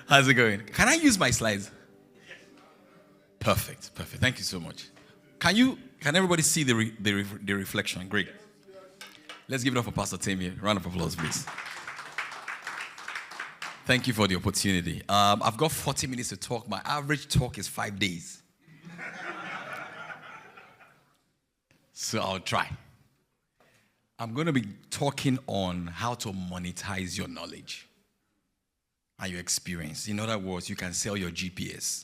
How's it going? Can I use my slides? Perfect. Thank you so much. Can everybody see the reflection? Great. Let's give it up for Pastor Tim here. Round of applause, please. Thank you for the opportunity. I've got 40 minutes to talk. My average talk is 5 days. So I'll try. I'm going to be talking on how to monetize your knowledge and your experience. In other words, you can sell your GPS.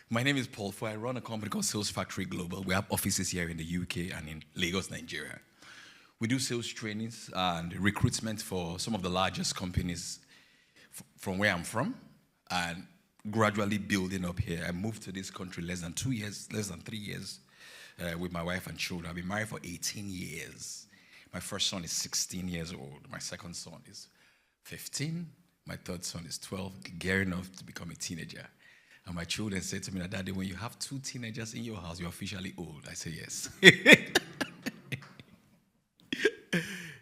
My name is Paul Fo. I run a company called Sales Factory Global. We have offices here in the UK and in Lagos, Nigeria. We do sales trainings and recruitment for some of the largest companies from where I'm from, and gradually building up here. I moved to this country less than 3 years with my wife and children. I've been married for 18 years. My first son is 16 years old. My second son is 15. My third son is 12, gearing up to become a teenager. And my children said to me, Daddy, when you have 2 teenagers in your house, you're officially old. I say, yes.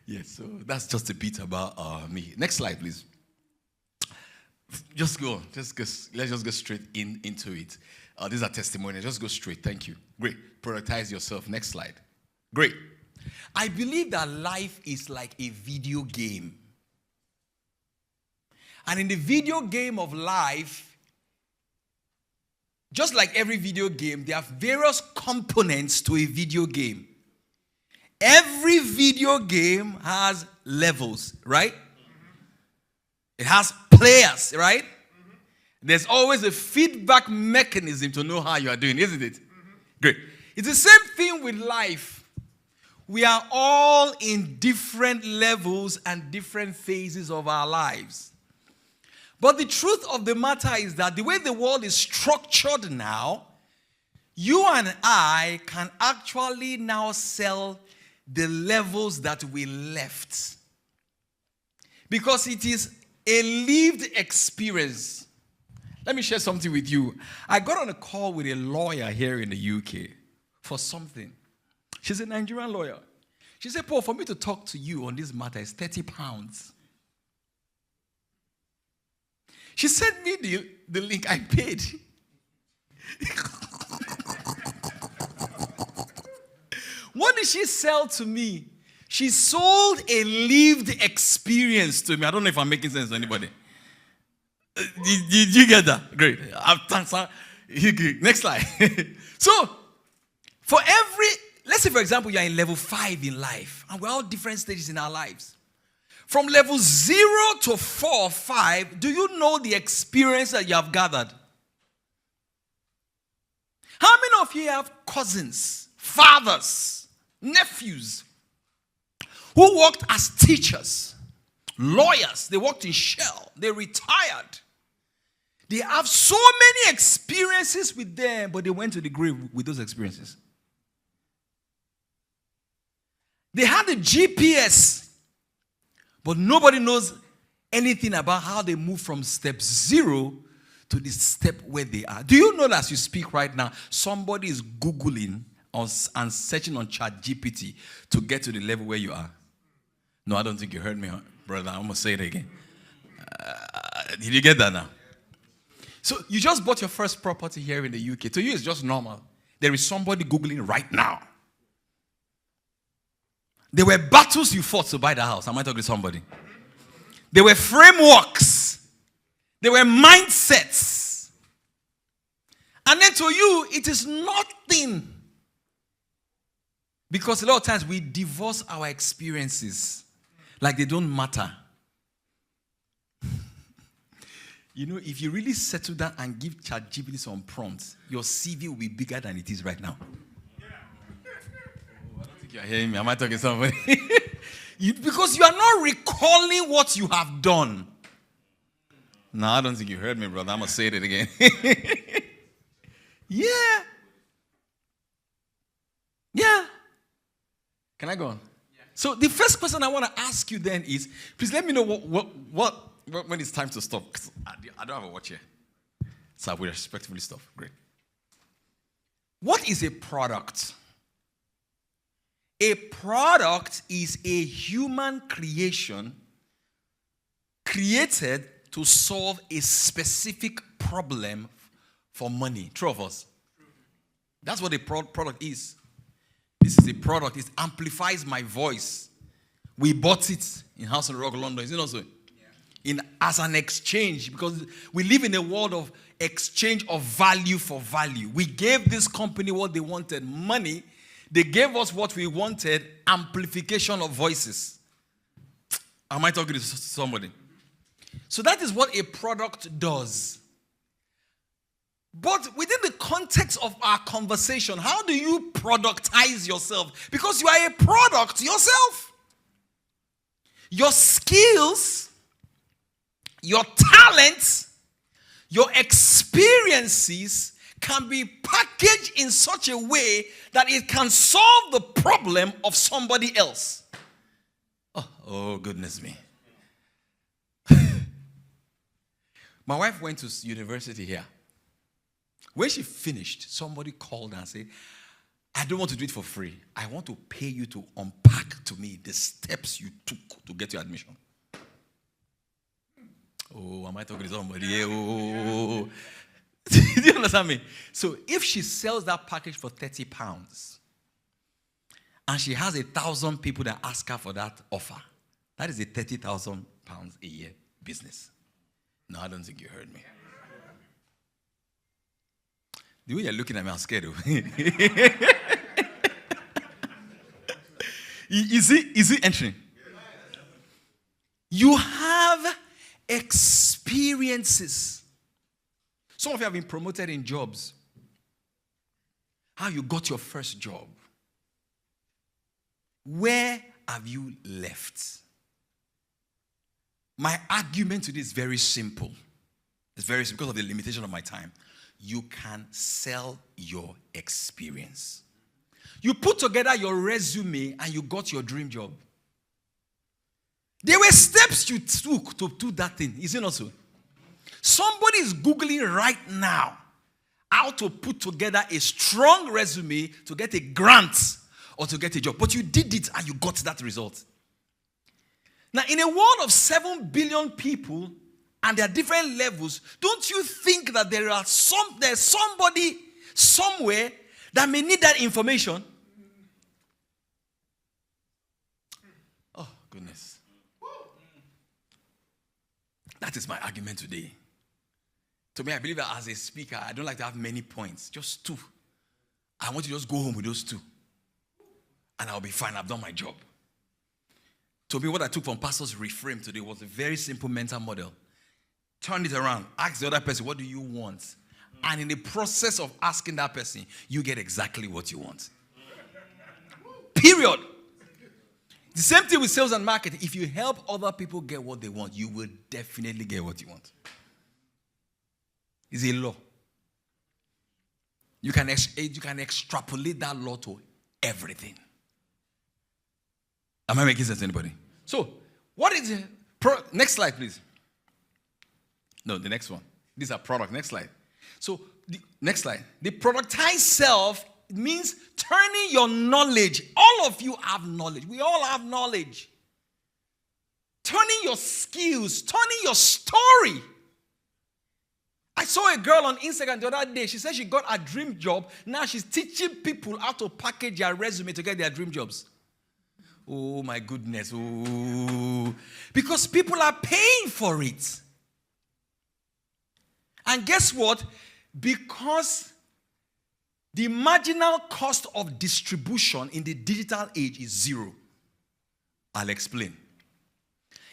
Yes, so that's just a bit about me. Next slide, please. Just go. Let's just go straight into it. These are testimonials. Just go straight. Thank you. Great. Productize yourself. Next slide. Great. I believe that life is like a video game. And in the video game of life, just like every video game, there are various components to a video game. Every video game has levels, right? It has players, right? There's always a feedback mechanism to know how you are doing, isn't it? Great. It's the same thing with life. We are all in different levels and different phases of our lives. But the truth of the matter is that the way the world is structured now, you and I can actually now sell the levels that we left. Because it is a lived experience. Let me share something with you. I got on a call with a lawyer here in the UK for something. She's a Nigerian lawyer. She said, Paul, for me to talk to you on this matter is £30. She sent me the link. I paid. What did she sell to me? She sold a lived experience to me. I don't know if I'm making sense to anybody. Did you get that? Great. Next slide. So, let's say, for example, you're in level 5 in life, and we're all different stages in our lives. From level 0 to 4 or 5, do you know the experience that you have gathered? How many of you have cousins, fathers, nephews who worked as teachers, lawyers? They worked in Shell. They retired. They have so many experiences with them, but they went to the grave with those experiences. They had a GPS, but nobody knows anything about how they move from step 0 to the step where they are. Do you know that as you speak right now, somebody is Googling and searching on ChatGPT to get to the level where you are? No, I don't think you heard me, brother. I'm going to say it again. Did you get that now? So you just bought your first property here in the UK. To you, it's just normal. There is somebody Googling right now. There were battles you fought to buy the house. Am I talking to somebody? There were frameworks. There were mindsets. And then to you, it is nothing. Because a lot of times we divorce our experiences like they don't matter. You know, if you really settle down and give ChatGPT some prompts, your CV will be bigger than it is right now. You're hearing me. Am I talking to somebody? Because you are not recalling what you have done. No, I don't think you heard me, brother. I'm going to say it again. Yeah. Can I go on? Yeah. So the first question I want to ask you then is, please let me know when it's time to stop. I don't have a watch here. So I will respectfully stop. Great. What is a product? A product is a human creation created to solve a specific problem for money. True of us. That's what a product is. This is a product. It amplifies my voice. We bought it in House and Rock, London. Is it not so? As an exchange, because we live in a world of exchange of value for value. We gave this company what they wanted, money. They gave us what we wanted, amplification of voices. Am I talking to somebody? So that is what a product does. But within the context of our conversation, how do you productize yourself? Because you are a product yourself. Your skills, your talents, your experiences can be packaged in such a way that it can solve the problem of somebody else. Oh goodness me. My wife went to university here. When she finished, somebody called and said, I don't want to do it for free. I want to pay you to unpack to me the steps you took to get your admission. Oh, am I talking to somebody? Oh. Do you understand me? So if she sells that package for £30 and she has 1,000 people that ask her for that offer, that is a £30,000 a year business. No, I don't think you heard me. The way you're looking at me, I'm scared. Is it entering? You have experiences. Some of you have been promoted in jobs. How you got your first job. Where have you left? My argument to this is very simple. It's very simple because of the limitation of my time. You can sell your experience. You put together your resume and you got your dream job. There were steps you took to do that thing. Is it not so? Somebody is Googling right now how to put together a strong resume to get a grant or to get a job. But you did it and you got that result. Now, in a world of 7 billion people and there are different levels, don't you think that there's somebody somewhere that may need that information? Oh, goodness. That is my argument today. To me, I believe that as a speaker, I don't like to have many points. Just 2. I want you to just go home with those 2. And I'll be fine. I've done my job. To me, what I took from Pastor's Reframe today was a very simple mental model. Turn it around. Ask the other person, what do you want? And in the process of asking that person, you get exactly what you want. Period. The same thing with sales and marketing. If you help other people get what they want, you will definitely get what you want. It's a law. You can extrapolate that law to everything. Am I making sense to anybody? So, what is it? Next slide, please. No, the next one. These are product. Next slide. So, next slide. The productized self means turning your knowledge. All of you have knowledge. We all have knowledge. Turning your skills. Turning your story. I saw a girl on Instagram the other day. She said she got a dream job. Now she's teaching people how to package their resume to get their dream jobs. Oh, my goodness. Oh. Because people are paying for it. And guess what? Because the marginal cost of distribution in the digital age is 0. I'll explain.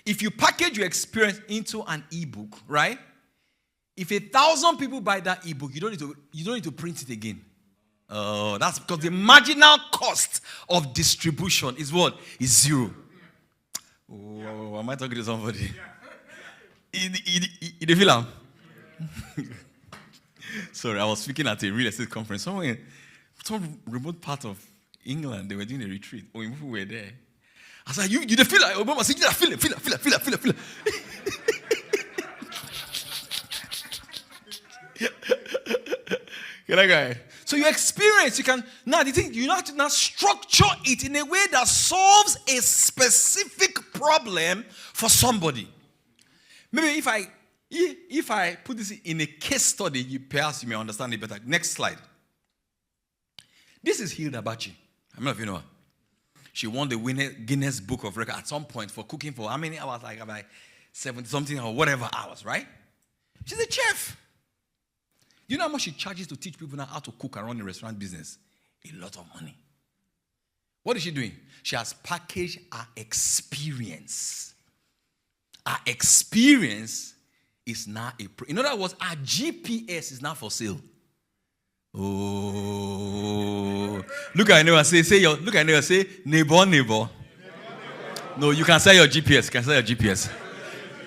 If you package your experience into an ebook, right? If 1,000 people buy that ebook, you don't need to print it again. Oh, that's because the marginal cost of distribution is what? Is 0. Oh, am I talking to somebody? In the film? Sorry, I was speaking at a real estate conference. Somewhere in some remote part of England, they were doing a retreat. Oh, we were there. I said, you feel like Obama said, yeah, feel it. Can I go ahead? So your experience, you can now the thing you have to now structure it in a way that solves a specific problem for somebody. Maybe if I put this in a case study, perhaps you may understand it better. Next slide. This is Hilda Baci. I don't know if you know her. She won the Guinness Book of Records at some point for cooking for how many hours? Like about 70 something or whatever hours, right? She's a chef. You know how much she charges to teach people now how to cook and run a restaurant business? A lot of money. What is she doing? She has packaged her experience. Her experience is now in other words, our GPS is now for sale. Oh, look at neighbor. Look at neighbor. Say neighbor. No, you can sell your GPS. You can sell your GPS.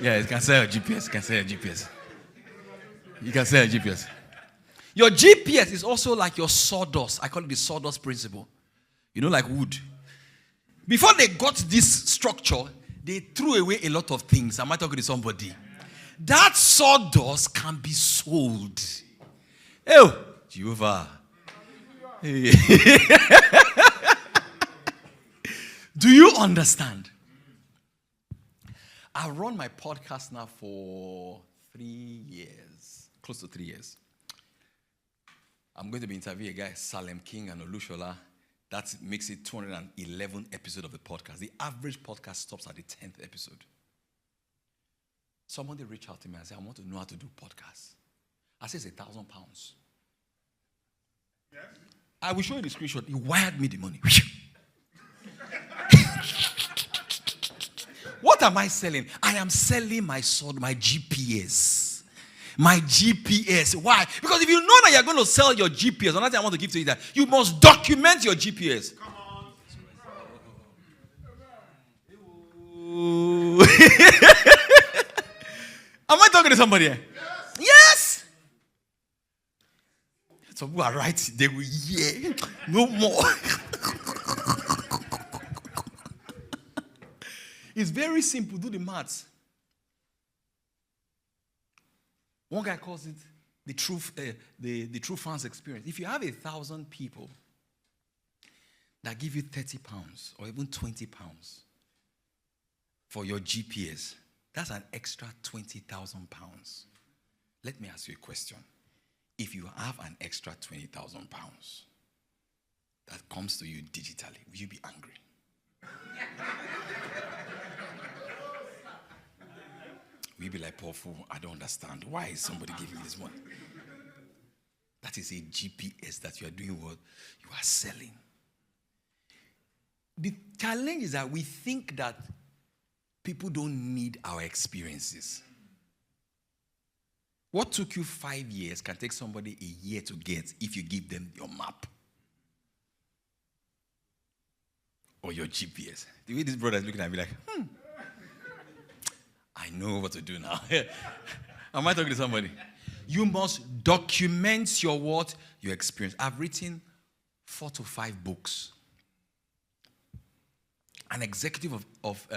Yeah, you can sell your GPS. You can sell your GPS. You can sell your GPS. Your GPS is also like your sawdust. I call it the sawdust principle. You know, like wood. Before they got this structure, they threw away a lot of things. Am I talking to somebody? That sawdust can be sold. Oh, Jehovah. Hey. Do you understand? I run my podcast now for 3 years, close to 3 years. I'm going to be interviewing a guy, Salem King and Olushola. That makes it 211 episodes of the podcast. The average podcast stops at the 10th episode. Somebody reached out to me and said, I want to know how to do podcasts. I said, it's £1,000. Yes. I will show you the screenshot. He wired me the money. What am I selling? I am selling my sword, my GPS. My GPS. Why? Because if you know that you're going to sell your GPS, another thing I want to give to you that you must document your GPS. Come on. Am I talking to somebody here? Yes. Some people are right. They will hear no more. It's very simple. Do the maths. One guy calls it the true fans experience. If you have 1,000 people that give you £30 or even £20 for your GPS, that's an extra £20,000. Let me ask you a question. If you have an extra £20,000 that comes to you digitally, will you be angry? We'll be like, poor fool, I don't understand. Why is somebody giving this money? That is a GPS that you are doing what? You are selling. The challenge is that we think that people don't need our experiences. What took you 5 years can take somebody a year to get if you give them your map. Or your GPS. The way this brother is looking at me like, I know what to do now. Am I talking to somebody? You must document your what? Your experience. I've written 4 to 5 books. An executive of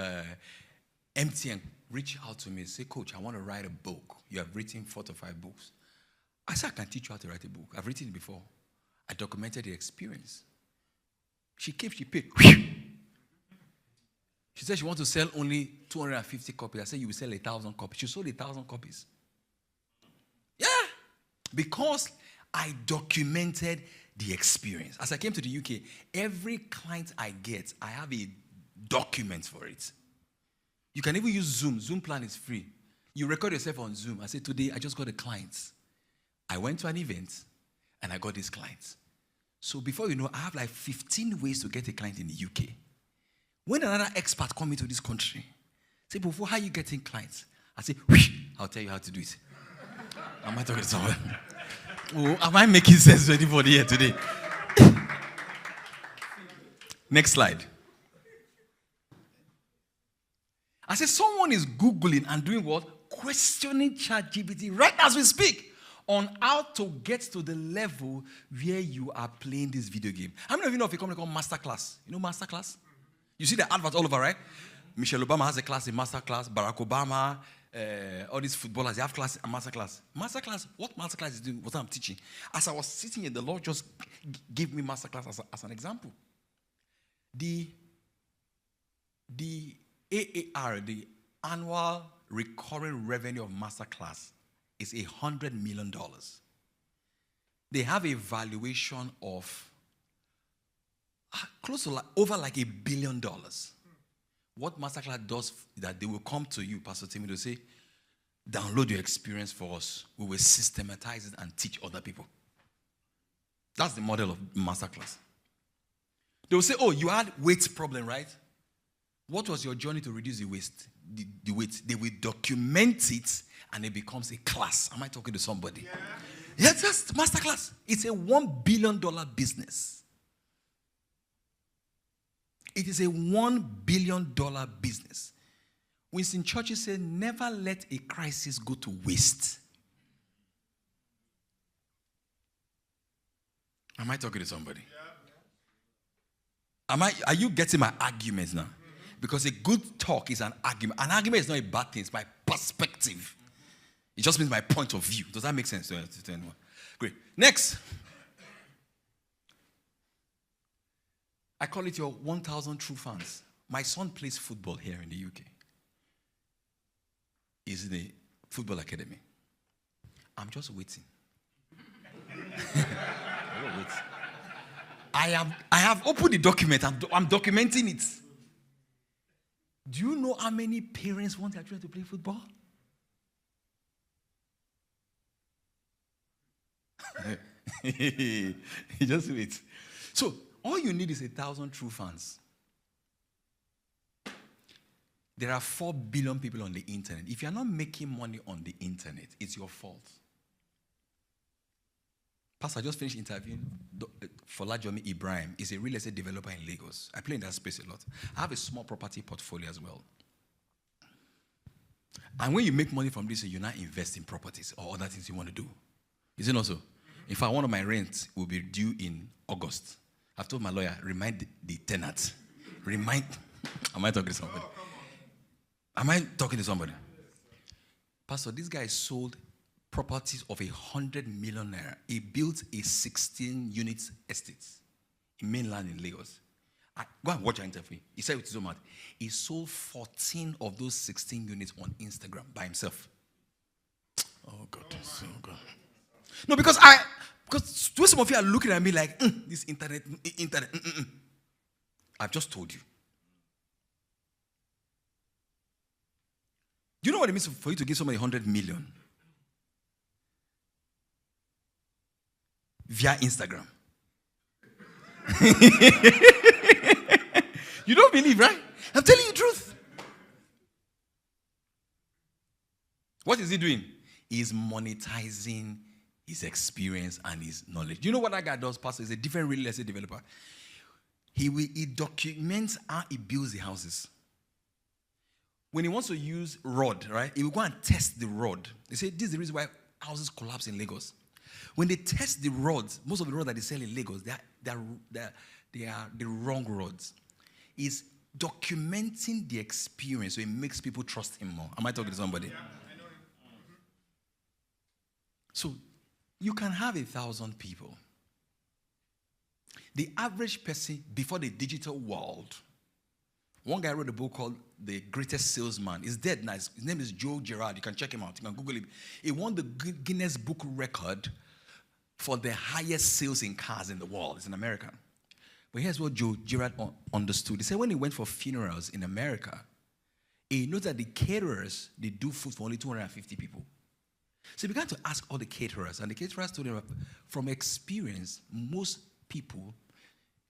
MTN reached out to me and said, Coach, I want to write a book. You have written 4 to 5 books. I said, I can teach you how to write a book. I've written it before. I documented the experience. She came, she paid. She said she wants to sell only 250 copies. I said, you will sell 1,000 copies. She sold 1,000 copies. Yeah. Because I documented the experience. As I came to the UK, every client I get, I have a document for it. You can even use Zoom. Zoom plan is free. You record yourself on Zoom. I said, today, I just got a client. I went to an event, and I got this client. So before you know, I have like 15 ways to get a client in the UK. When another expert come into this country, say, before how are you getting clients? I say, I'll tell you how to do it. Am I talking to someone? Oh, am I making sense to anybody here today? Next slide. I said, someone is Googling and doing what? Questioning ChatGPT right as we speak on how to get to the level where you are playing this video game. How many of you know of a company called Masterclass? You know Masterclass? You see the adverts all over, right? Michelle Obama has a class in Masterclass. Barack Obama, all these footballers, they have class, a master class. Master class, what master class is doing, what I'm teaching. As I was sitting here, the Lord just gave me master class as an example. The AAR, the annual recurring revenue of master class, is $100 million. They have a valuation of close to over $1 billion. What Masterclass does is that they will come to you, Pastor Timmy, to say, download your experience for us. We will systematize it and teach other people. That's the model of Masterclass. They will say, oh, you had weight problem, right? What was your journey to reduce the waste? The weight. They will document it and it becomes a class. Am I talking to somebody? Yeah. Yes, that's Masterclass. It's a $1 billion business. It is a $1 billion business. Winston Churchill said, never let a crisis go to waste. Am I talking to somebody? Are you getting my arguments now? Because a good talk is an argument. An argument is not a bad thing. It's my perspective. It just means my point of view. Does that make sense to anyone? Great. Next. I call it your 1,000 true fans. My son plays football here in the UK. He's in the football academy. I'm just waiting. I have opened the document. I'm documenting it. Do you know how many parents want their children to play football? Just wait. So, all you need is 1,000 true fans. There are 4 billion people on the internet. If you're not making money on the internet, it's your fault. Pastor, I just finished interviewing Folajomi Ibrahim. He's a real estate developer in Lagos. I play in that space a lot. I have a small property portfolio as well. And when you make money from this, you now invest in properties or other things you want to do. Is it not so? In fact, one of my rents will be due in August. I've told my lawyer, remind the tenant. Am I talking to somebody? Am I talking to somebody? Pastor, this guy sold properties of 100 million naira. He built a 16-unit estate in mainland in Lagos. Go and watch our interview. He said with his own mouth, he sold 14 of those 16 units on Instagram by himself. Oh God, oh God. No, because some of you are looking at me like, this internet. I've just told you. Do you know what it means for you to give somebody 100 million? Via Instagram. You don't believe, right? I'm telling you the truth. What is he doing? He's monetizing his experience and his knowledge. Do you know what that guy does, Pastor? He's a different real estate developer. He documents how he builds the houses. When he wants to use rod, right, he will go and test the rod. They say this is the reason why houses collapse in Lagos. When they test the rods, most of the rods that they sell in Lagos, they are the wrong rods. He's documenting the experience so it makes people trust him more. Am I talking to somebody? Yeah, I know him. So you can have 1,000 people. The average person before the digital world, one guy wrote a book called The Greatest Salesman. He's dead now. His name is Joe Girard. You can check him out. You can Google him. He won the Guinness Book record for the highest sales in cars in the world. It's an American. But here's what Joe Girard understood. He said when he went for funerals in America, he noticed that the caterers, they do food for only 250 people. So he began to ask all the caterers, and the caterers told him, from experience, most people,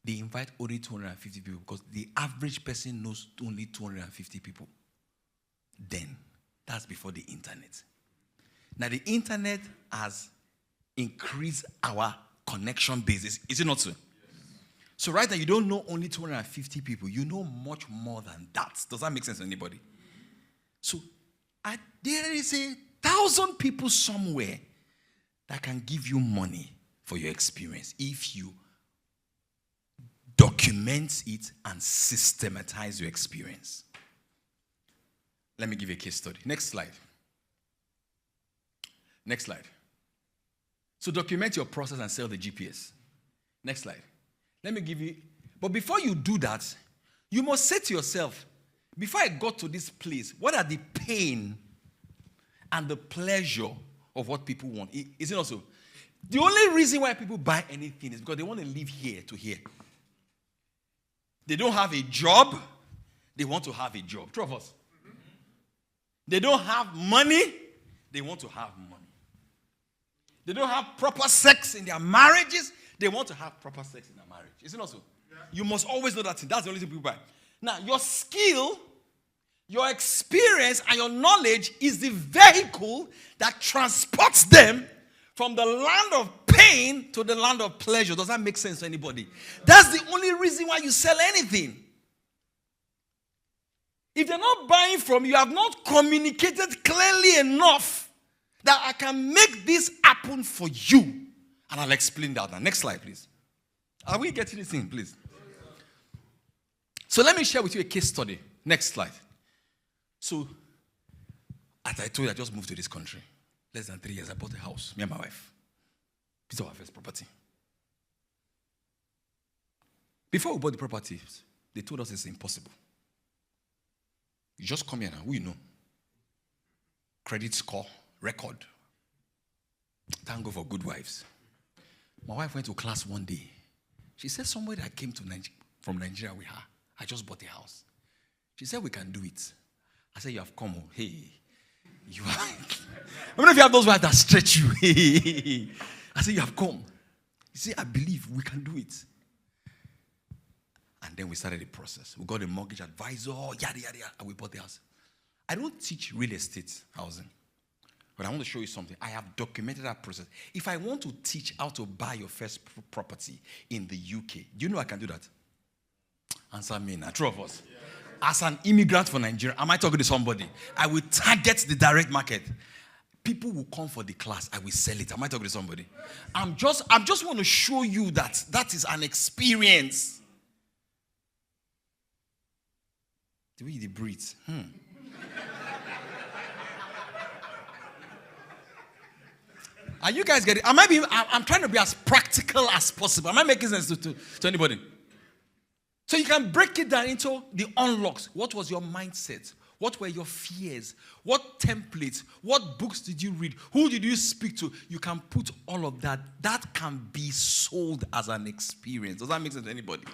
they invite only 250 people because the average person knows only 250 people. Then, that's before the internet. Now, the internet has increased our connection basis. Is it not so? Yes. So right now, you don't know only 250 people. You know much more than that. Does that make sense to anybody? So, there is 1,000 people somewhere that can give you money for your experience if you document it and systematize your experience. Let me give you a case study. Next slide. Next slide. So document your process and sell the GPS. Next slide. Let me give you, but before you do that, you must say to yourself, before I got to this place, what are the pain and the pleasure of what people want? Is it also? The only reason why people buy anything is because they want to live here to here. They don't have a job. They want to have a job. True of us. They don't have money. They want to have money. They don't have proper sex in their marriages. They want to have proper sex in their marriage. Is it not so? Yeah. You must always know that thing. That's the only thing people buy. Now, your skill, your experience, and your knowledge is the vehicle that transports them from the land of pain to the land of pleasure. Does that make sense to anybody? That's the only reason why you sell anything. If they're not buying from you, have not communicated clearly enough that I can make this happen for you. And I'll explain that now. Next slide, please. Are we getting this in, please? So let me share with you a case study. Next slide. So, as I told you, I just moved to this country. Less than 3 years, I bought a house. Me and my wife. This is our first property. Before we bought the property, they told us it's impossible. You just come here now. Who you know? Credit score, record. Thank God for good wives. My wife went to class one day. She said somebody that came to from Nigeria with her. I just bought a house. She said we can do it. I said, you have come. Oh, hey. You are. I don't know if you have those wives that stretch you. Hey. I said, you have come. You see, I believe we can do it. And then we started the process. We got a mortgage advisor, yada, yada, yada, and we bought the house. I don't teach real estate housing, but I want to show you something. I have documented that process. If I want to teach how to buy your first property in the UK, do you know I can do that? Answer me now. True of us. As an immigrant from Nigeria, am I talking to somebody? I will target the direct market. People will come for the class. I will sell it. Am I talking to somebody? I'm just want to show you that is an experience. The way they breathe. Are you guys getting? I'm trying to be as practical as possible. Am I making sense to anybody? So you can break it down into the unlocks. What was your mindset? What were your fears? What templates? What books did you read? Who did you speak to? You can put all of that. That can be sold as an experience. Does that make sense to anybody?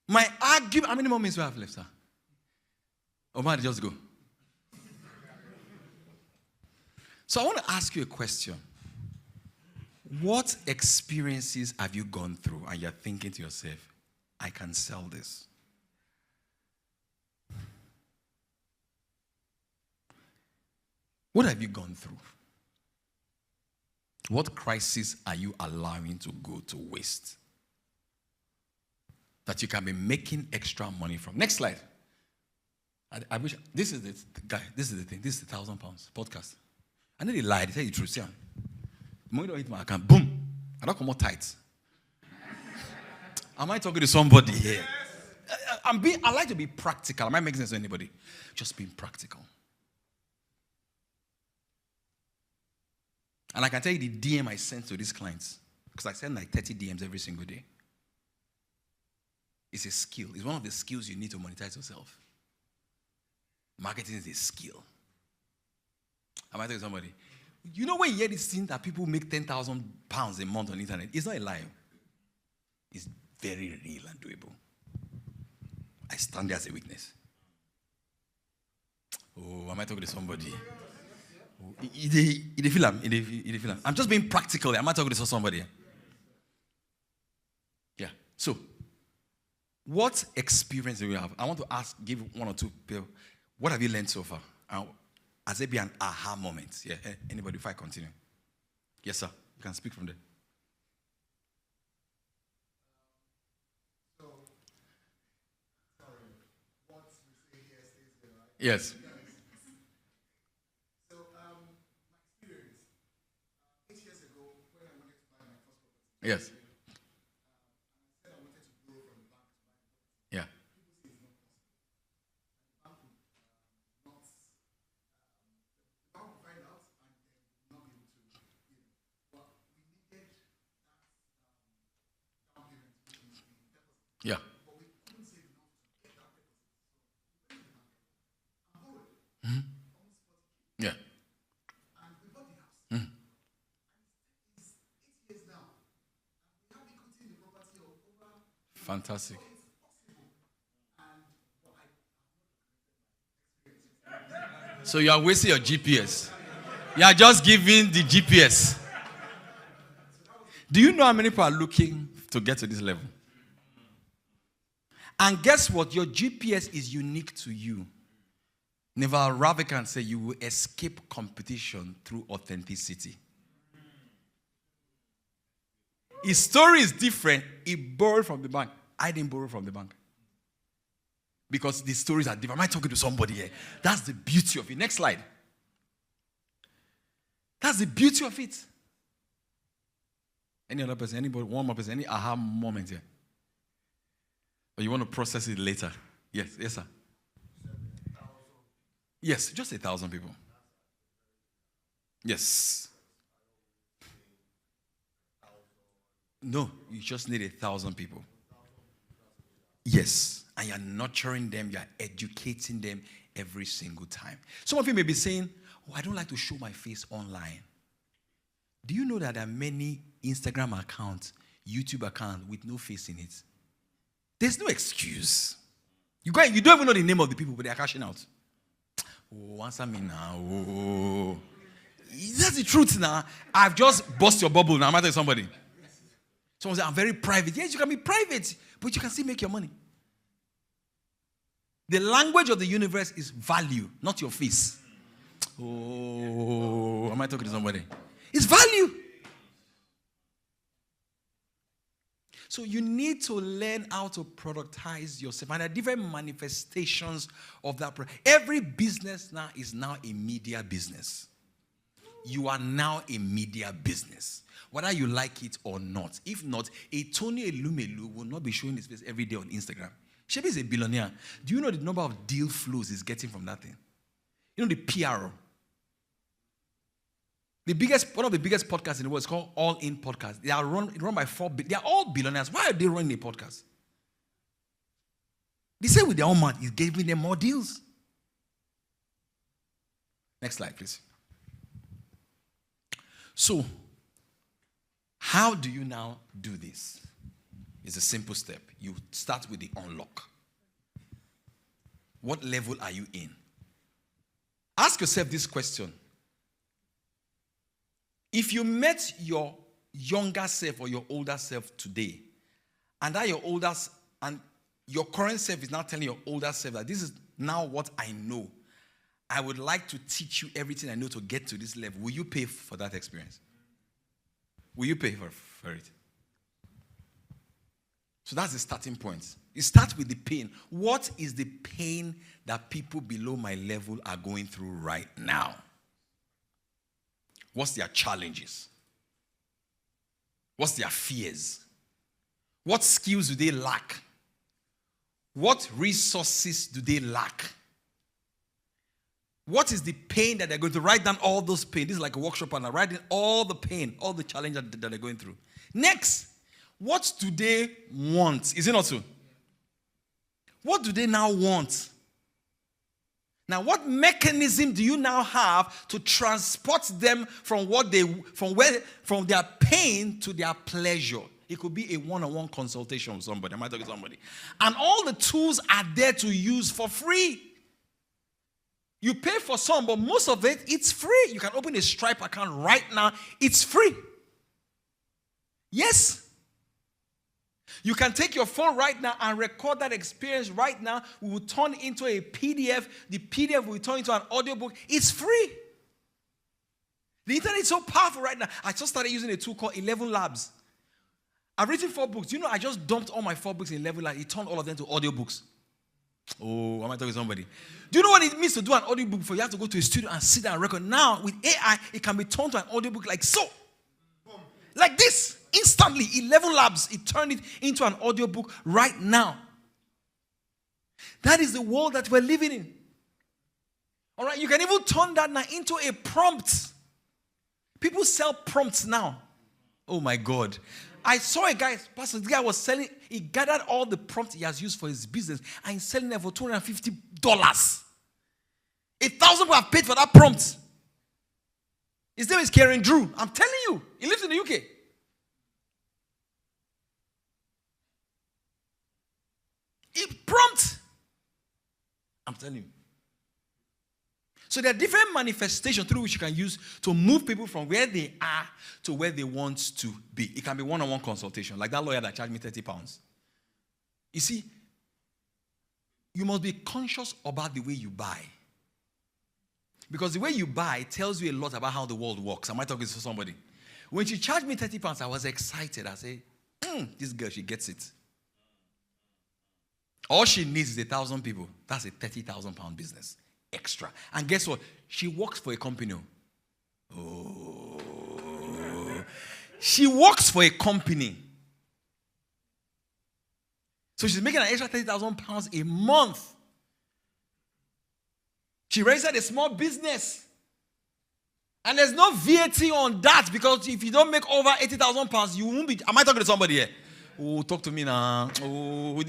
My argument, how many more minutes do I have left, sir? Or might I just go? So I want to ask you a question. What experiences have you gone through and you're thinking to yourself, I can sell this? What have you gone through? What crisis are you allowing to go to waste that you can be making extra money from? Next slide. I wish this is it, guy. This is the thing. This is the £1,000 podcast. I know they lie. They tell you the truth. See, the money don't hit my account. Boom. I don't come out tight. Am I talking to somebody here? I like to be practical. Am I making sense to anybody? Just being practical. And I can tell you the DM I sent to these clients, because I send like 30 DMs every single day. It's a skill. It's one of the skills you need to monetize yourself. Marketing is a skill. Am I telling somebody? You know when you hear this thing that people make £10,000 a month on the internet? It's not a lie. It's very real and doable. I stand there as a witness. Oh, am I talking to somebody? I'm just being practical. Am I talking to somebody? Yeah. So, what experience do we have? I want to give one or two people, what have you learned so far? Has there been an aha moment? Yeah. Anybody, if I continue? Yes, sir. You can speak from there. What we say here stays here, right? Yes. So, my experience, 8 years ago, when I wanted to buy my first property, Yes. I said I wanted to borrow from the bank to buy the property. Yeah. People say it's not possible. And the bank would find out and then Yeah. but we couldn't save enough to get that purpose. So we went to the market and borrowed almost 40K. Yeah. And we bought the house. It's 8 years now. And we have equity in the property of over. Fantastic. So it's possible. And but So you are wasting your GPS. You are just giving the GPS. Do you know how many people are looking to get to this level? And guess what? Your GPS is unique to you. Naval Ravikant said you will escape competition through authenticity. His story is different. He borrowed from the bank. I didn't borrow from the bank. Because the stories are different. Am I talking to somebody here? That's the beauty of it. Next slide. That's the beauty of it. Any other person? Anybody? One more person? Any aha moment here? Or you want to process it later? Yes, yes, sir. Yes, just 1,000 people. Yes. No, you just need 1,000 people. Yes. And you're nurturing them, you're educating them every single time. Some of you may be saying, oh, I don't like to show my face online. Do you know that there are many Instagram accounts, YouTube accounts with no face in it? There's no excuse. You don't even know the name of the people, but they are cashing out. Oh, answer me now. Oh. That's the truth now. I've just bust your bubble now. I'm telling somebody. Someone said, I'm very private. Yes, you can be private, but you can still make your money. The language of the universe is value, not your face. Oh, am I talking to somebody? It's value. So you need to learn how to productize yourself. And there are different manifestations of that. Every business now is now a media business. You are now a media business. Whether you like it or not. If not, a Tony Elumelu will not be showing his face every day on Instagram. Shebi is a billionaire. Do you know the number of deal flows he's getting from that thing? You know the PR. One of the biggest podcasts in the world is called All In Podcast. They are run by they are all billionaires. Why are they running a podcast? They say with their own mouth, he's giving them more deals. Next slide, please. So, how do you now do this? It's a simple step. You start with the unlock. What level are you in? Ask yourself this question. If you met your younger self or your older self today, and that and your current self is now telling your older self that this is now what I know, I would like to teach you everything I know to get to this level. Will you pay for that experience? Will you pay for it? So that's the starting point. You start with the pain. What is the pain that people below my level are going through right now? What's their challenges? What's their fears? What skills do they lack? What resources do they lack? What is the pain that they're going to write down all those pain? This is like a workshop and I write in all the pain, all the challenges that they're going through. Next, what do they want? Is it not so? What do they now want? Now, what mechanism do you now have to transport them from their pain to their pleasure? It could be a one-on-one consultation with somebody. I might talk to somebody. And all the tools are there to use for free. You pay for some, but most of it, it's free. You can open a Stripe account right now. It's free. Yes. You can take your phone right now and record that experience right now. We will turn it into a PDF. The PDF will turn into an audiobook. It's free. The internet is so powerful right now. I just started using a tool called 11 Labs. I've written 4 books. You know, I just dumped all my 4 books in 11 Labs. It turned all of them to audiobooks. Oh, am I talking to somebody? Do you know what it means to do an audiobook before you have to go to a studio and sit down and record? Now, with AI, it can be turned to an audiobook like so. Like this. Instantly, 11 Labs, it turned it into an audiobook right now. That is the world that we're living in. All right, you can even turn that now into a prompt. People sell prompts now. Oh my God. I saw a guy, Pastor, the guy was selling, he gathered all the prompts he has used for his business and he's selling them for $250. 1,000 people have paid for that prompt. His name is Karen Drew. I'm telling you, he lives in the UK. It prompt. I'm telling you. So there are different manifestations through which you can use to move people from where they are to where they want to be. It can be one-on-one consultation, like that lawyer that charged me £30. You see, you must be conscious about the way you buy. Because the way you buy tells you a lot about how the world works. Am I talking to somebody? When she charged me £30, I was excited. I said, this girl, she gets it. All she needs is 1,000 people. That's a £30,000 business. Extra. And guess what? She works for a company. Oh. She works for a company. So she's making an extra £30,000 a month. She registered a small business. And there's no VAT on that, because if you don't make over £80,000, you won't be. Am I talking to somebody here? Oh, talk to me now. Oh,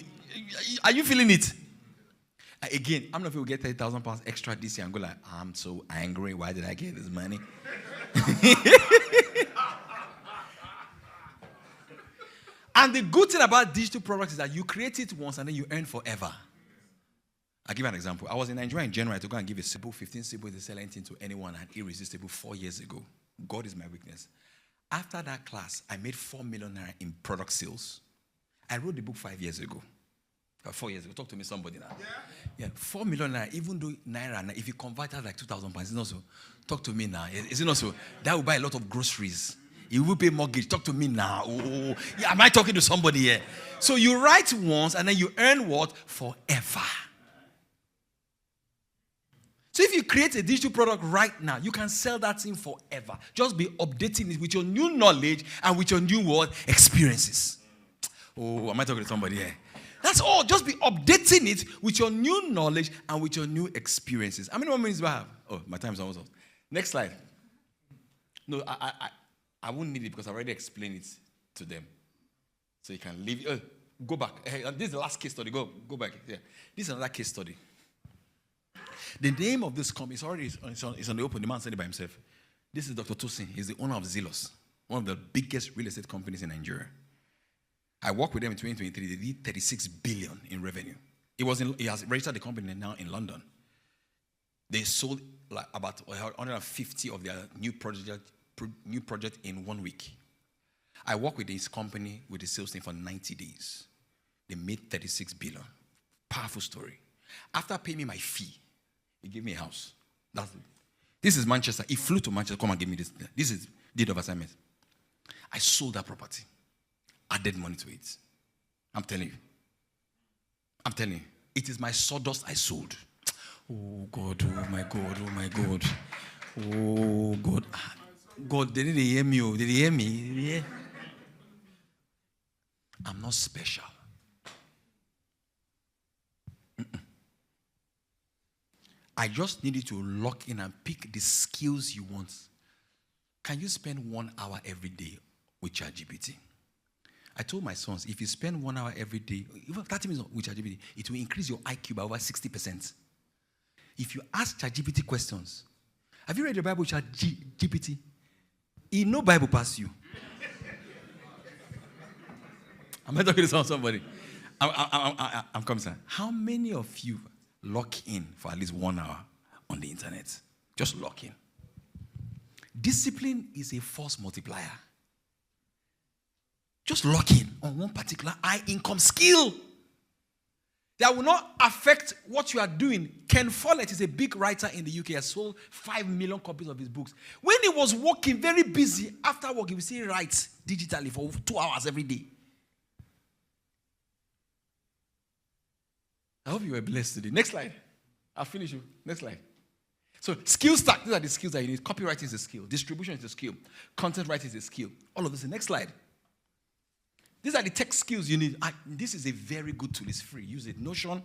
are you feeling it? Again, I'm not if we get £30,000 extra this year and go like, I'm so angry. Why did I get this money? And the good thing about digital products is that you create it once and then you earn forever. I'll give you an example. I was in Nigeria in January to go and give a simple 15 simple to sell anything to anyone and irresistible 4 years ago. God is my weakness. After that class, I made 4 million naira in product sales. I wrote the book 5 years ago. 4 years ago. Talk to me, somebody now. Yeah, 4 million naira, even though naira, if you convert that like 2,000 pounds, it's not so. Talk to me now. Is it not so? That will buy a lot of groceries. You will pay mortgage. Talk to me now. Oh, yeah, am I talking to somebody here? So you write once and then you earn what? Forever. So if you create a digital product right now, you can sell that thing forever. Just be updating it with your new knowledge and with your new world experiences. Oh, am I talking to somebody here? That's all. Just be updating it with your new knowledge and with your new experiences. How many more minutes do I have? Oh, my time is almost up. Next slide. No, I won't need it because I already explained it to them. So you can leave. Go back. This is the last case study. Go back. Yeah. This is another case study. The name of this company is on the open. The man said it by himself. This is Dr. Tosin. He's the owner of Zelos, one of the biggest real estate companies in Nigeria. I worked with them in 2023. They did 36 billion in revenue. He has registered the company now in London. They sold like about 150 of their new project in 1 week. I worked with this company with the sales team for 90 days. They made 36 billion. Powerful story. After paying me my fee, he gave me a house. This is Manchester. He flew to Manchester. Come and give me this. This is deed of assignment. I sold that property. Added money to it. I'm telling you. It is my sawdust I sold. Oh God, oh my God, oh my God. Oh God. God, they didn't hear me. Did they hear me? Yeah. I'm not special. I just need you to lock in and pick the skills you want. Can you spend 1 hour every day with ChatGPT? I told my sons, if you spend 1 hour every day, even 30 minutes with ChatGPT, it will increase your IQ by over 60%. If you ask ChatGPT questions, have you read the Bible with ChatGPT? He no Bible pass you. Am I talking to somebody? I'm coming, sir. How many of you lock in for at least 1 hour on the internet? Just lock in. Discipline is a force multiplier. Just lock in on one particular high income skill that will not affect what you are doing. Ken Follett is a big writer in the UK. He has sold 5 million copies of his books. When he was working, very busy, after work, he would still write digitally for 2 hours every day. I hope you were blessed today. Next slide. I'll finish you. Next slide. So, skill stack. These are the skills that you need. Copywriting is a skill. Distribution is a skill. Content writing is a skill. All of this. Next slide. These are the tech skills you need. This is a very good tool. It's free. Use it. Notion.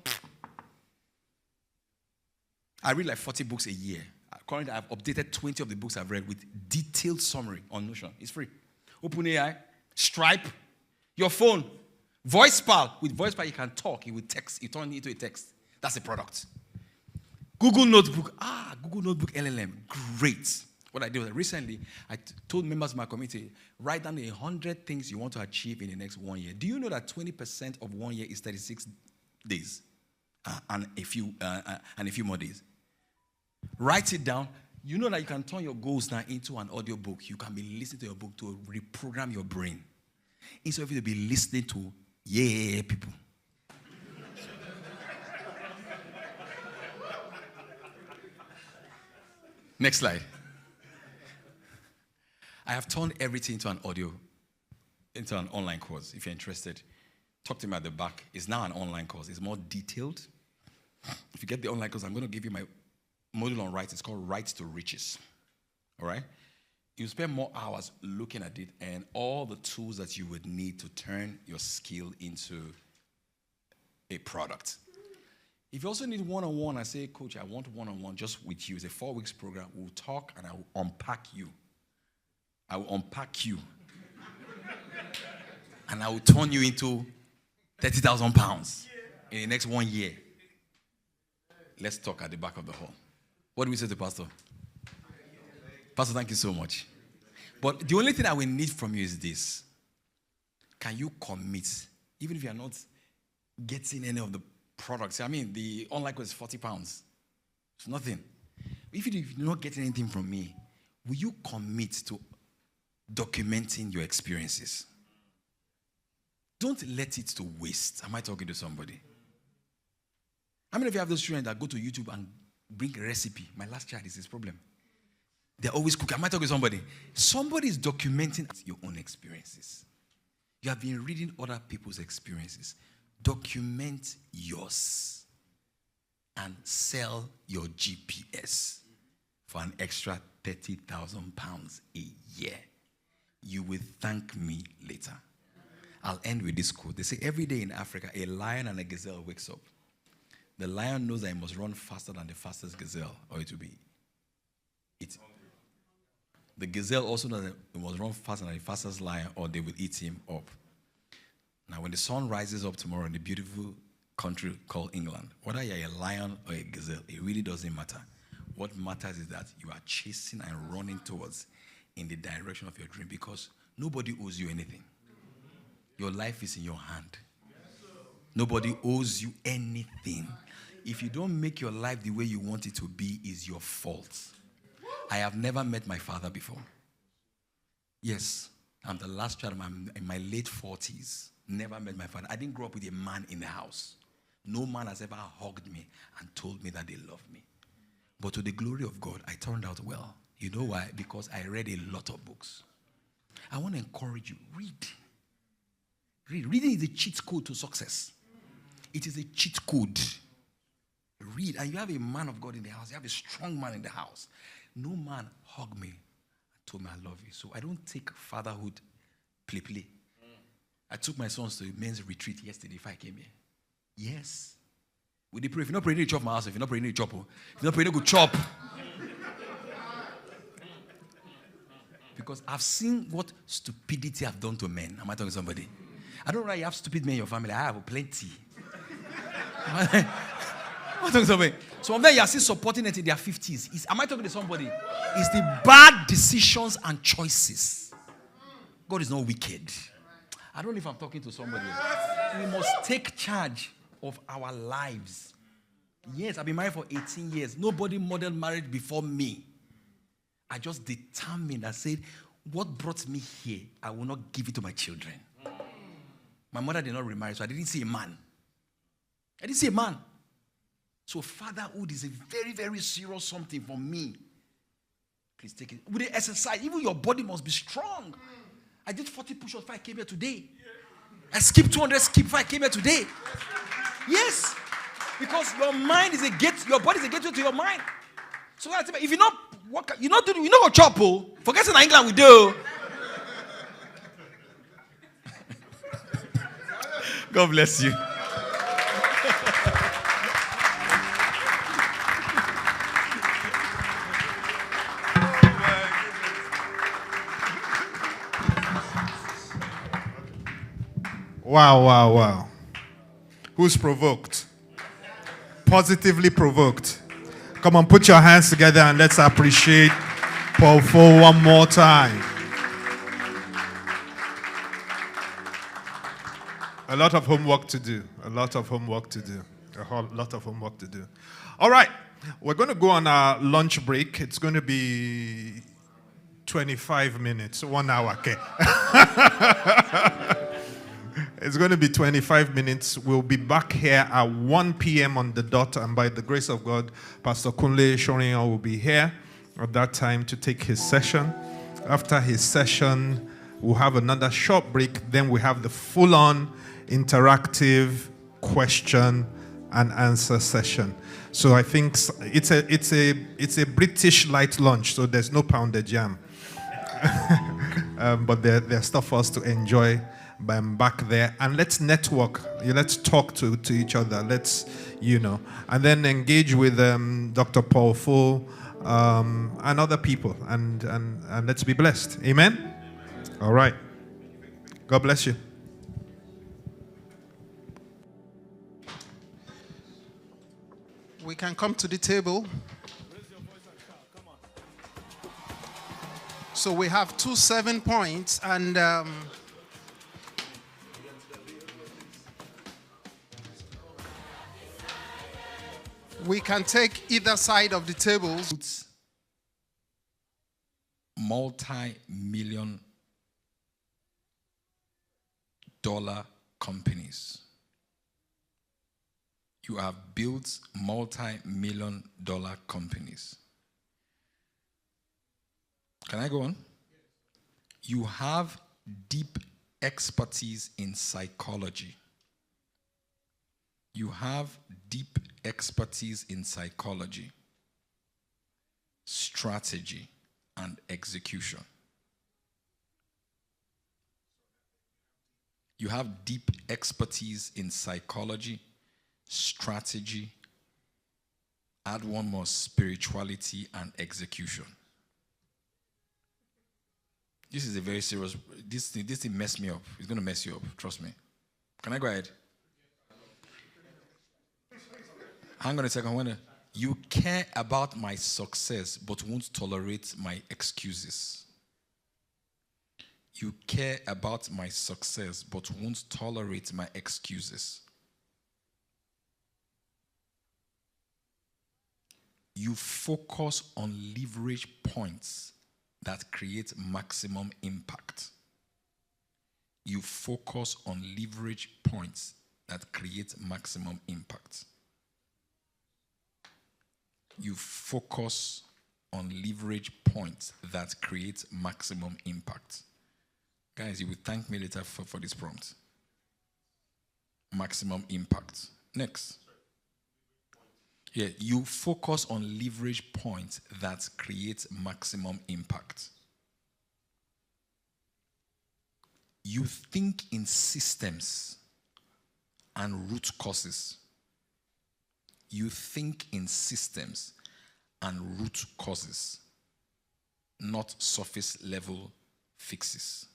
I read like 40 books a year. Currently, I've updated 20 of the books I've read with detailed summary on Notion. It's free. OpenAI, Stripe. Your phone, voice pal. With voice pal, you can talk. You will text. You turn it into a text. That's a product. Google Notebook. Google Notebook LLM. Great. What I did was recently, I told members of my committee, write down 100 things you want to achieve in the next 1 year. Do you know that 20% of 1 year is 36 days and a few more days? Write it down. You know that you can turn your goals now into an audio book. You can be listening to your book to reprogram your brain. Instead of you to be listening to people. Next slide. I have turned everything into an online course. If you're interested, talk to me at the back. It's now an online course. It's more detailed. If you get the online course, I'm going to give you my module on rights. It's called Rights to Riches. All right? You spend more hours looking at it and all the tools that you would need to turn your skill into a product. If you also need one-on-one, I say, Coach, I want one-on-one just with you. It's a 4 weeks program. We'll talk and I will unpack you. I will unpack you. And I will turn you into 30,000 pounds in the next 1 year. Let's talk at the back of the hall. What do we say to Pastor? Pastor, thank you so much. But the only thing I will need from you is this. Can you commit, even if you are not getting any of the products? I mean, the online course is 40 pounds. It's nothing. If you're not getting anything from me, will you commit to documenting your experiences? Don't let it to waste. Am I talking to somebody? How many of you have those children that go to YouTube and bring a recipe? My last child is his problem. They're always cooking. Am I talking to somebody? Somebody is documenting your own experiences. You have been reading other people's experiences. Document yours and sell your GPS for an extra 30,000 pounds a year. You will thank me later. I'll end with this quote. They say every day in Africa, a lion and a gazelle wakes up. The lion knows that he must run faster than the fastest gazelle, or it will be it. The gazelle also knows that he must run faster than the fastest lion, or they will eat him up. Now, when the sun rises up tomorrow in the beautiful country called England, whether you're a lion or a gazelle, it really doesn't matter. What matters is that you are chasing and running towards in the direction of your dream, because nobody owes you anything. Your life is in your hand. Nobody owes you anything. If you don't make your life the way you want it to be, it's your fault. I have never met my father before. Yes, I'm the last child. I'm in my late 40s. Never met my father. I didn't grow up with a man in the house. No man has ever hugged me and told me that they love me. But to the glory of God, I turned out well. You know why? Because I read a lot of books. I want to encourage you. Read. Reading is a cheat code to success. It is a cheat code. Read. And you have a man of God in the house. You have a strong man in the house. No man hugged me and told me I love you. So I don't take fatherhood play. I took my sons to a men's retreat yesterday before I came here. Yes. We did pray. If you're not praying, you chop my house. If you're not praying, you chop. If you're not praying, you go chop. Because I've seen what stupidity have done to men. Am I talking to somebody? I don't know why you have stupid men in your family. I have plenty. Am I talking to somebody? Some of them you are still supporting it in their 50s. Am I talking to somebody? It's the bad decisions and choices. God is not wicked. I don't know if I'm talking to somebody. We must take charge of our lives. Yes, I've been married for 18 years. Nobody modeled marriage before me. I just determined. I said, what brought me here, I will not give it to my children. My mother did not remarry, so I didn't see a man. So fatherhood is a very, very serious something for me. Please take it. With the exercise, even your body must be strong. I did 40 push-ups before I came here today. I skipped 200 skips before I came here today. Yes. Because your mind is a gate, your body is a gateway to your mind. So if you're not work, you're not going to chop. Forget in England we do. God bless you. Wow, wow, wow. Who's provoked? Positively provoked. Come on, put your hands together and let's appreciate Paul for one more time. A lot of homework to do. A lot of homework to do. A whole lot of homework to do. All right. We're going to go on our lunch break. It's going to be 25 minutes, 1 hour. Okay. It's going to be 25 minutes. We'll be back here at 1 p.m. on the dot. And by the grace of God, Pastor Kunle Shorinyo will be here at that time to take his session. After his session, we'll have another short break. Then we have the full-on interactive question and answer session. So I think it's a British light lunch. So there's no pounded jam. But there's stuff for us to enjoy back there. And let's network. Let's talk to each other. Let's, and then engage with Dr. Paul Fo and other people. And let's be blessed. Amen? All right. God bless you. We can come to the table. So we have 2 7 points, and we can take either side of the tables. Multi-million dollar companies. You have built multi-million dollar companies. Can I go on? You have deep expertise in psychology. You have deep expertise in psychology, strategy, and execution. You have deep expertise in psychology, strategy, add one more, spirituality and execution. This is a very serious, this thing messed me up. It's going to mess you up, trust me. Can I go ahead? Hang on a second. You care about my success but won't tolerate my excuses. You care about my success but won't tolerate my excuses. You focus on leverage points that create maximum impact. You focus on leverage points that create maximum impact. You focus on leverage points that create maximum impact. Guys, you will thank me later for this prompt. Maximum impact. Next. Yeah, you focus on leverage points that create maximum impact. You think in systems and root causes. You think in systems and root causes, not surface level fixes.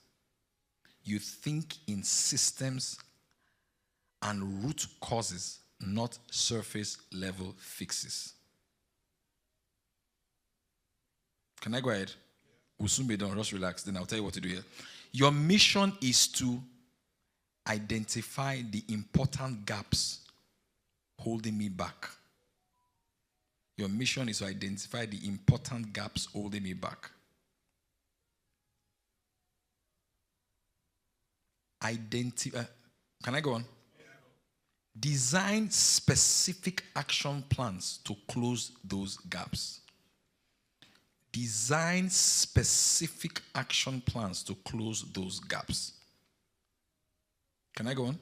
You think in systems and root causes, not surface level fixes. Can I go ahead? We'll soon be done. Just relax. Then I'll tell you what to do here. Your mission is to identify the important gaps holding me back. Your mission is to identify the important gaps holding me back. Can I go on? Design specific action plans to close those gaps. Design specific action plans to close those gaps. Can I go on?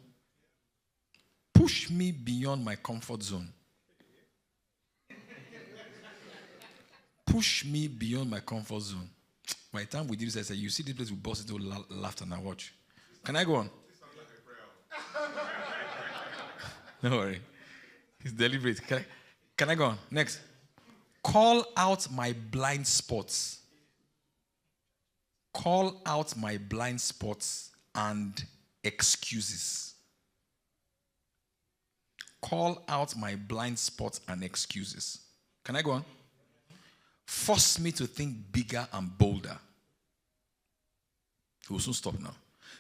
Push me beyond my comfort zone. Push me beyond my comfort zone. By the time we did this, I said, you see this place, we burst into laughter and I watch. Can I go on? Don't worry. It's deliberate. Can I go on? Next. Call out my blind spots. Call out my blind spots and excuses. Call out my blind spots and excuses. Can I go on? Force me to think bigger and bolder. We'll soon stop now.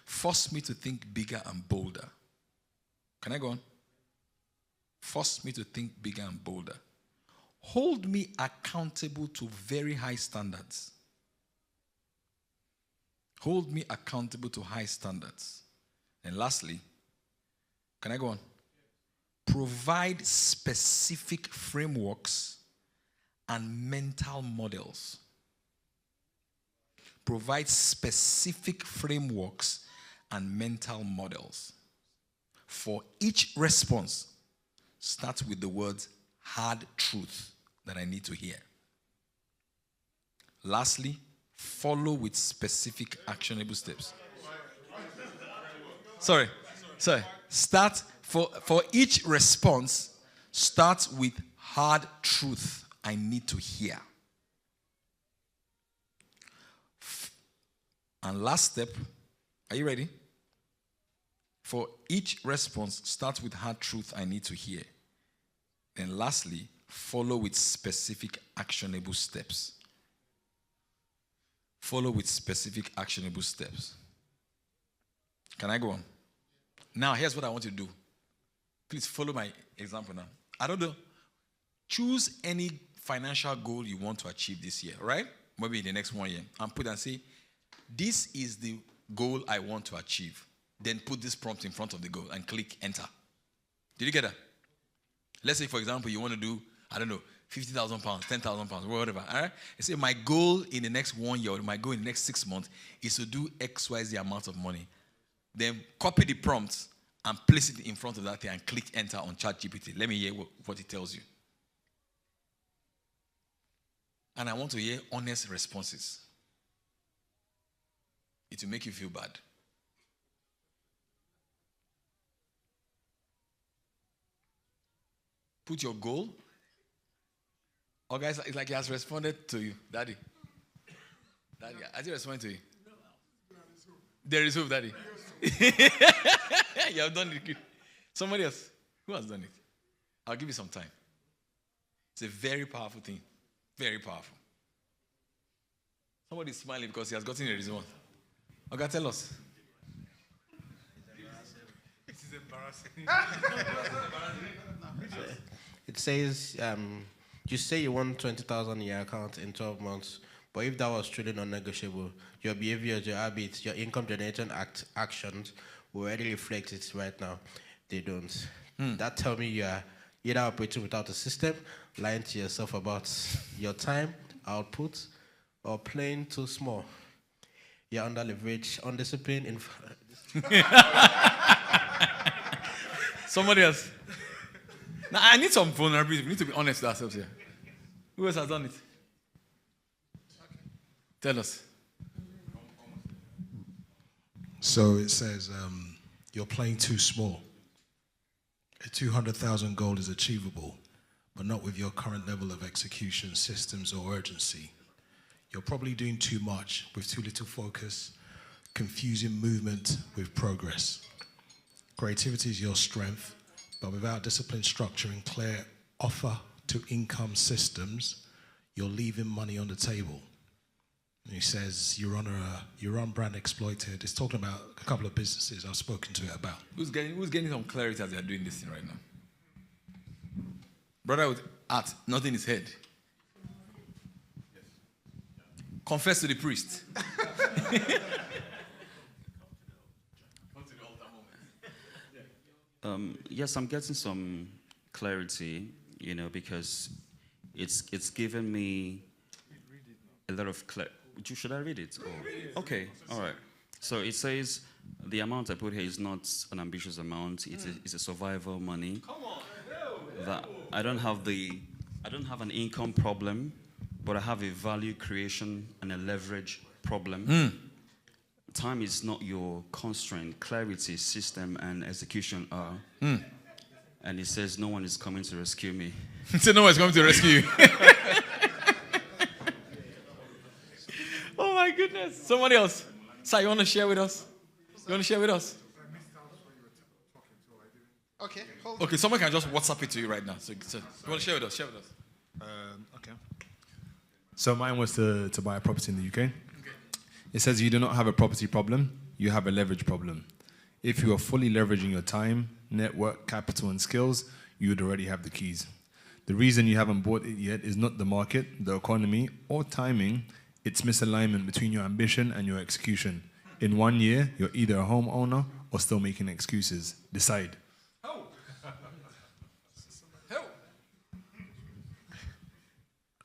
Force me to think bigger and bolder. Can I go on? Force me to think bigger and bolder. Hold me accountable to very high standards. Hold me accountable to high standards. And lastly, can I go on? Provide specific frameworks and mental models. Provide specific frameworks and mental models. For each response, start with the words hard truth that I need to hear. Lastly, follow with specific actionable steps. Sorry. Start for each response, start with hard truth I need to hear. And last step, are you ready? For each response, start with hard truth I need to hear. And lastly, follow with specific actionable steps. Follow with specific actionable steps. Can I go on? Now, here's what I want you to do. Please follow my example now. I don't know. Choose any financial goal you want to achieve this year, right? Maybe in the next 1 year. And put and say, this is the goal I want to achieve. Then put this prompt in front of the goal and click enter. Did you get that? Let's say, for example, you want to do, I don't know, 50,000 pounds, 10,000 pounds, whatever. All right? You say, my goal in the next 1 year, or my goal in the next 6 months is to do XYZ amount of money. Then copy the prompt and place it in front of that thing and click enter on ChatGPT. Let me hear what it tells you. And I want to hear honest responses. It will make you feel bad. Put your goal. Oh, guys, it's like he has responded to you. Daddy, has he responded to you? There is hope, Daddy. You have done it good. Somebody else. Who has done it? I'll give you some time. It's a very powerful thing. Very powerful. Somebody's smiling because he has gotten a result. Okay, tell us. This is embarrassing. It says, you say you want 20,000 in your account in 12 months, but if that was truly non-negotiable, your behaviors, your habits, your income-generating actions will already reflect it right now. They don't. That tells me you are either operating without a system, lying to yourself about your time, output, or playing too small. You're under-leveraged, undisciplined. Somebody else. Now, I need some vulnerability. We need to be honest with ourselves here. Who else has done it? Tell us. So it says, you're playing too small. A 200,000 goal is achievable, but not with your current level of execution, systems, or urgency. You're probably doing too much with too little focus, confusing movement with progress. Creativity is your strength, but without discipline, structure, and clear offer to income systems, you're leaving money on the table. And he says you're on brand exploited. It's talking about a couple of businesses I've spoken to it about. Who's getting some clarity as they're doing this thing right now? Brother with art, not in his head. Confess to the priest. Yes, I'm getting some clarity, because it's given me a lot of clarity. Should I read it? Okay, all right. So it says the amount I put here is not an ambitious amount. It's a survival money. Come on. That I don't have an income problem, but I have a value creation and a leverage problem. Time is not your constraint. Clarity, system, and execution are. And it says no one is coming to rescue me. So no one is coming to rescue you. Oh my goodness. Somebody else. Sir, you want to share with us? You want to share with us? Okay, hold Okay, someone can just WhatsApp it to you right now. So you want to share with us? Share with us. Okay. So mine was to buy a property in the UK. It says you do not have a property problem, you have a leverage problem. If you are fully leveraging your time, network, capital, and skills, you would already have the keys. The reason you haven't bought it yet is not the market, the economy, or timing. It's misalignment between your ambition and your execution. In 1 year, you're either a homeowner or still making excuses. Decide.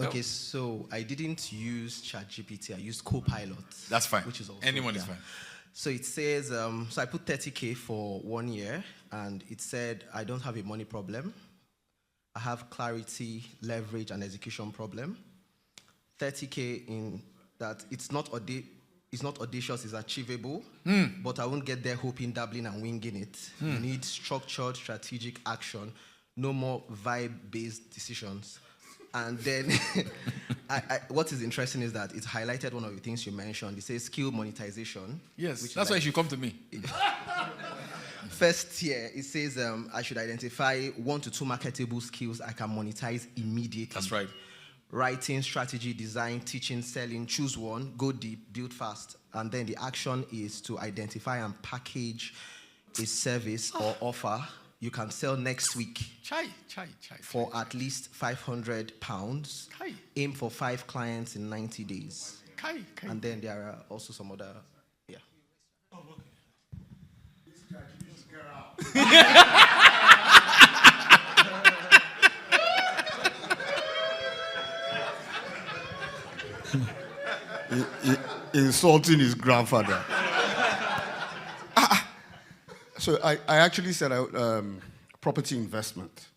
Okay, so I didn't use ChatGPT. I used Copilot. That's fine. Which is also Anyone is fine. So it says, so I put 30K for 1 year, and it said I don't have a money problem. I have clarity, leverage, and execution problem. 30K in that it's not audacious, it's achievable, but I won't get there hoping, dabbling, and winging it. You need structured, strategic action, no more vibe-based decisions. And then what is interesting is that it highlighted one of the things you mentioned. It says skill monetization. Yes, which that's why you should come to me. First here, it says I should identify 1 to 2 marketable skills I can monetize immediately. That's right. Writing, strategy, design, teaching, selling. Choose one, go deep, build fast. And then the action is to identify and package a service or offer you can sell next week for at least £500. Aim for 5 clients in 90 days. And then there are also some other, yeah. Insulting his grandfather. So I actually said property investment.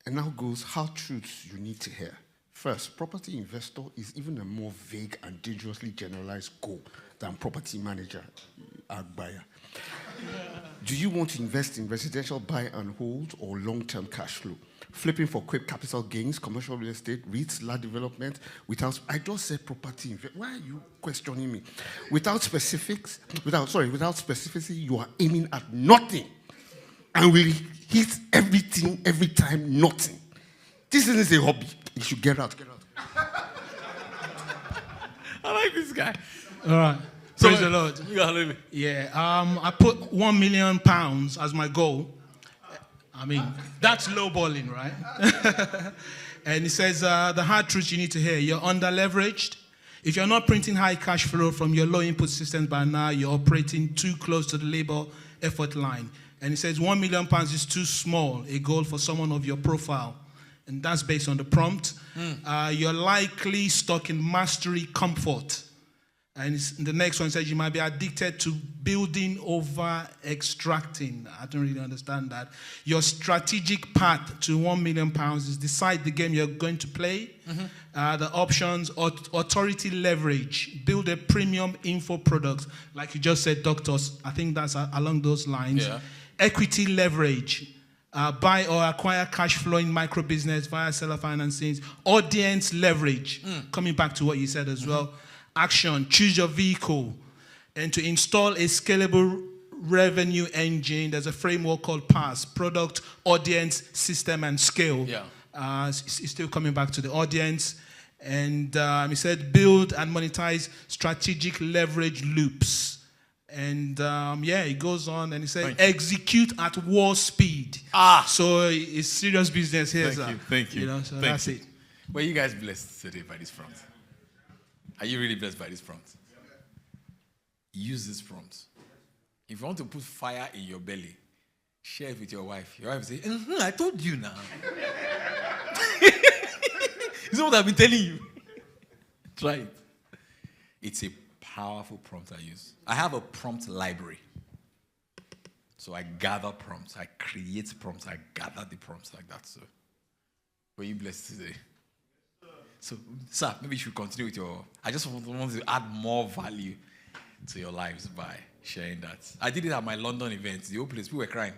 And now goes how truths you need to hear. First, property investor is even a more vague and dangerously generalized goal than property manager, buyer. Do you want to invest in residential buy and hold or long-term cash flow? Flipping for quick capital gains, commercial real estate, REITs, land development, without, I just said property investment. Why are you questioning me? Without specificity, you are aiming at nothing and will hit everything every time, nothing. This isn't a hobby. You should get out. I like this guy. All right. Praise the Lord. Yeah. I put £1 million as my goal. I mean, that's lowballing, right? And it says the hard truth you need to hear. You're under-leveraged. If you're not printing high cash flow from your low input systems by now, you're operating too close to the labor effort line. And it says £1 million is too small, a goal for someone of your profile. And that's based on the prompt. You're likely stuck in mastery comfort. And the next one says you might be addicted to building over extracting. I don't really understand that. Your strategic path to £1 million is decide the game you're going to play. The options, authority leverage, build a premium info product. Like you just said, doctors, I think that's along those lines. Yeah. Equity leverage. Buy or acquire cash flowing micro business via seller financing. Audience leverage. Coming back to what you said as well. Action, choose your vehicle. And to install a scalable revenue engine, there's a framework called PASS, product, audience, system, and scale. Yeah. It's still coming back to the audience. And he said build and monetize strategic leverage loops. And it goes on and he said execute at war speed. So it's serious business here, sir. Thank you. So that's it. Were you guys blessed today by this prompt? Are you really blessed by this prompt? Use this prompt. If you want to put fire in your belly, share it with your wife. Your wife will say, I told you now. This is what I've been telling you. Try it. It's a powerful prompt I use. I have a prompt library. So I gather prompts. I create prompts. I gather the prompts like that. So were you blessed today? So, sir, maybe you should continue with I just want to add more value to your lives by sharing that. I did it at my London event. The whole place, people were crying.